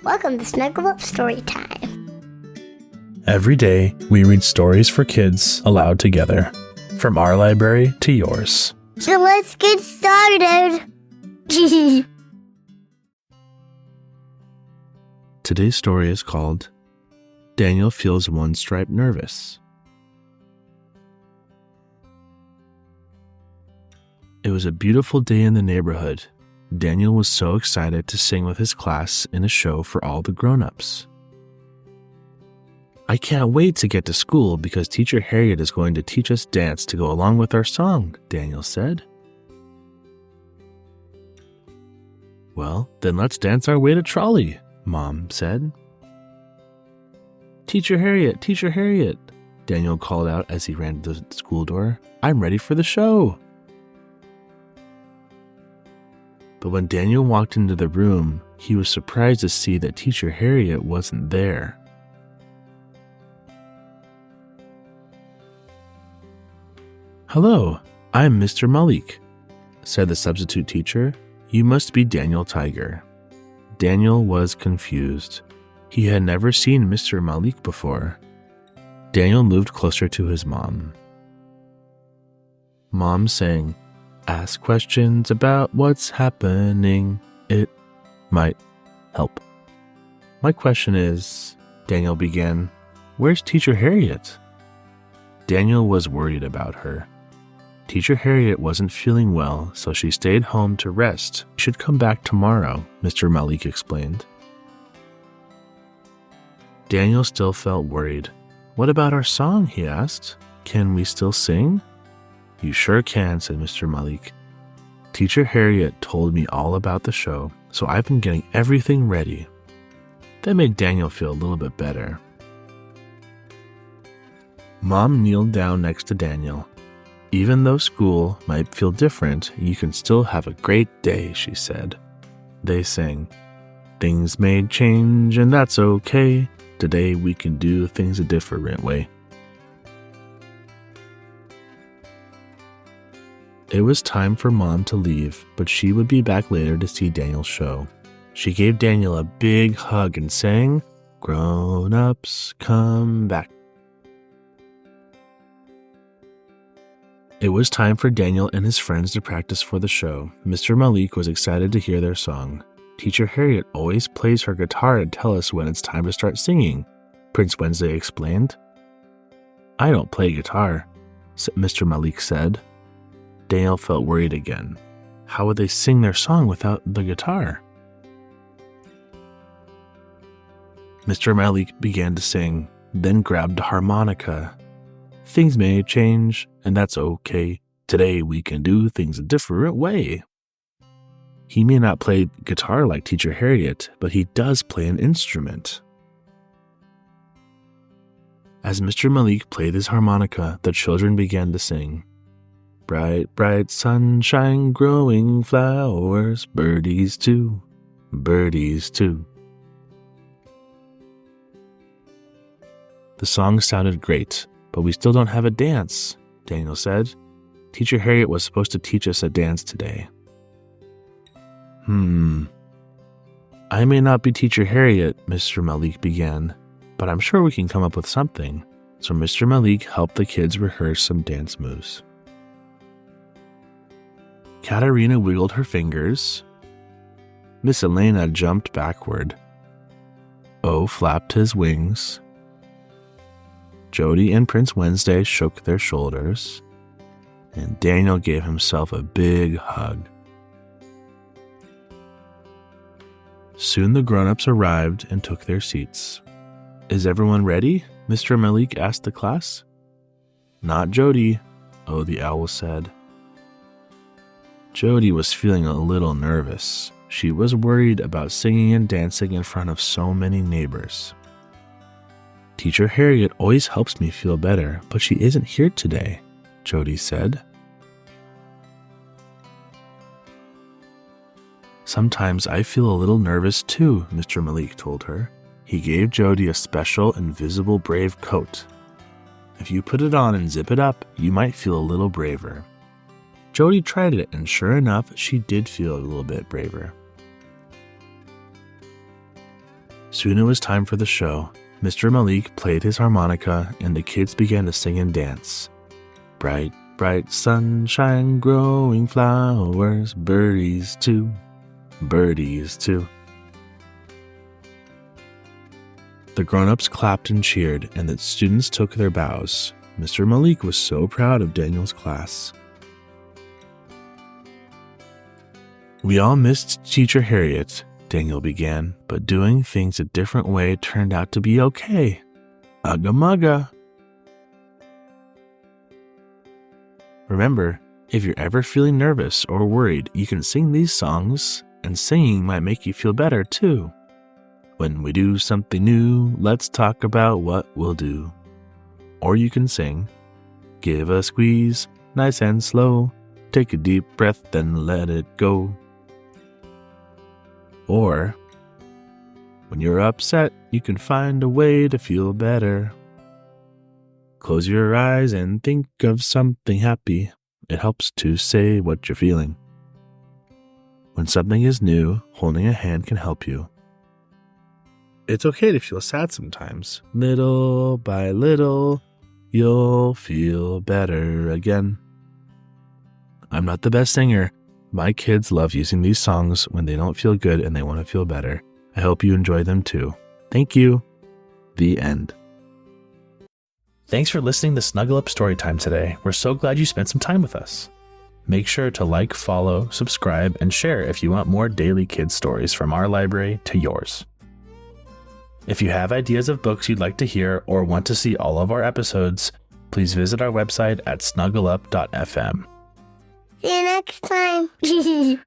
Welcome to Snuggle Up Story Time. Every day, we read stories for kids aloud together, from our library to yours. So let's get started. Today's story is called Daniel Feels One Stripe Nervous. It was a beautiful day in the neighborhood. Daniel was so excited to sing with his class in a show for all the grown-ups. I can't wait to get to school because Teacher Harriet is going to teach us dance to go along with our song, Daniel said. Well, then let's dance our way to trolley, Mom said. Teacher Harriet, Daniel called out as he ran to the school door. I'm ready for the show. But when Daniel walked into the room, he was surprised to see that Teacher Harriet wasn't there. Hello, I'm Mr. Malik, said the substitute teacher. You must be Daniel Tiger. Daniel was confused. He had never seen Mr. Malik before. Daniel moved closer to his mom. Mom sang, Ask questions about what's happening. It might help. My question is, Daniel began, where's Teacher Harriet? Daniel was worried about her. Teacher Harriet wasn't feeling well, so she stayed home to rest. She should come back tomorrow, Mr. Malik explained. Daniel still felt worried. What about our song, he asked. Can we still sing? You sure can, said Mr. Malik. Teacher Harriet told me all about the show, so I've been getting everything ready. That made Daniel feel a little bit better. Mom kneeled down next to Daniel. Even though school might feel different, you can still have a great day, she said. They sang, Things may change and that's okay. Today we can do things a different way. It was time for Mom to leave, but she would be back later to see Daniel's show. She gave Daniel a big hug and sang, Grown-ups, come back. It was time for Daniel and his friends to practice for the show. Mr. Malik was excited to hear their song. Teacher Harriet always plays her guitar to tell us when it's time to start singing, Prince Wednesday explained. I don't play guitar, Mr. Malik said. Daniel felt worried again. How would they sing their song without the guitar? Mr. Malik began to sing, then grabbed a harmonica. Things may change, and that's okay. Today we can do things a different way. He may not play guitar like Teacher Harriet, but he does play an instrument. As Mr. Malik played his harmonica, the children began to sing. Bright, bright sunshine, growing flowers, birdies too, birdies too. The song sounded great, but we still don't have a dance, Daniel said. Teacher Harriet was supposed to teach us a dance today. I may not be Teacher Harriet, Mr. Malik began, but I'm sure we can come up with something. So Mr. Malik helped the kids rehearse some dance moves. Katerina wiggled her fingers. Miss Elena jumped backward. O flapped his wings. Jody and Prince Wednesday shook their shoulders, and Daniel gave himself a big hug. Soon the grown-ups arrived and took their seats. Is everyone ready? Mr. Malik asked the class. Not Jody, O the owl said. Jody was feeling a little nervous. She was worried about singing and dancing in front of so many neighbors. Teacher Harriet always helps me feel better, but she isn't here today, Jody said. Sometimes I feel a little nervous too, Mr. Malik told her. He gave Jody a special invisible brave coat. If you put it on and zip it up, you might feel a little braver. Jody tried it, and sure enough, she did feel a little bit braver. Soon it was time for the show. Mr. Malik played his harmonica and the kids began to sing and dance. Bright, bright sunshine, growing flowers, birdies too, birdies too. The grown-ups clapped and cheered, and the students took their bows. Mr. Malik was so proud of Daniel's class. We all missed Teacher Harriet, Daniel began, but doing things a different way turned out to be okay. Ugga mugga. Remember, if you're ever feeling nervous or worried, you can sing these songs, and singing might make you feel better too. When we do something new, let's talk about what we'll do. Or you can sing, give a squeeze, nice and slow, take a deep breath, then let it go. Or, when you're upset, you can find a way to feel better. Close your eyes and think of something happy. It helps to say what you're feeling. When something is new, holding a hand can help you. It's okay to feel sad sometimes. Little by little, you'll feel better again. I'm not the best singer. My kids love using these songs when they don't feel good and they want to feel better. I hope you enjoy them too. Thank you. The end. Thanks for listening to Snuggle Up Story Time today. We're so glad you spent some time with us. Make sure to like, follow, subscribe, and share if you want more daily kids stories from our library to yours. If you have ideas of books you'd like to hear or want to see all of our episodes, please visit our website at snuggleup.fm. See you next time.